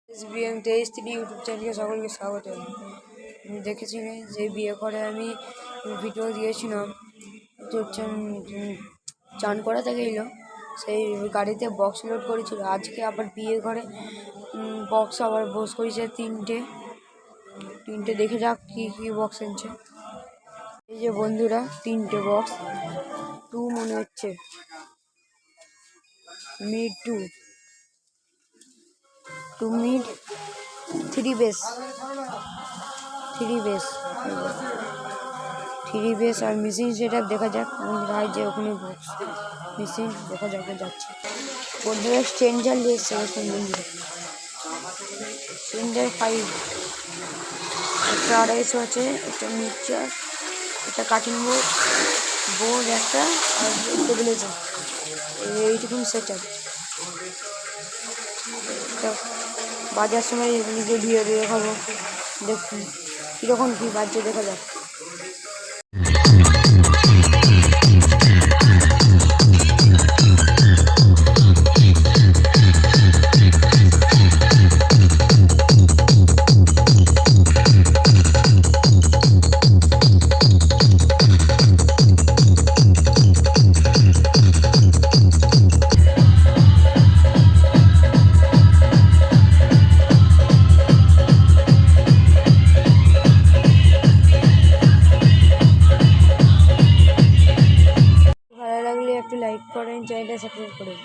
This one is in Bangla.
SBM 23 ইউটিউব চ্যানেলে সকলকে স্বাগত। আমি দেখেছিলে যে বিয়ে করে আমি ভিডিও দিয়েছিলাম, তো চান করাতে গেল সেই গাড়িতে বক্স লোড করেছিল। আজকে আবার বিয়ে ঘরে বক্স আবার বস করেছে তিনটে দেখে যাক কি কি বক্স এনেছে। এই যে বন্ধুরা, তিনটে বক্স, 2 মনে হচ্ছে, মিড 2 মিড, 3 বেস আর মেশিন সেটআপ দেখা যাক। বন্ধুরা যে ওখানে বক্স মেশিন দেখা যাচ্ছে। বন্ধুরা স্ট্রেঞ্জার লেগেছে এখন। বন্ধুরা স্ট্রেঞ্জার 5 একটা 250 আছে, একটা মিক্সচার, একটা কাটিং বোর্ড একটা আর স্টেবিলাইজার, এইটুকুন সেটআপ। বাজার সময় নিজে ভিডিও দেখাবো, দেখুন কীরকম কী বাজছে দেখা যাক। ভালো লাগলে একটু লাইক করেন, চ্যানেলটা সাবস্ক্রাইব করুন।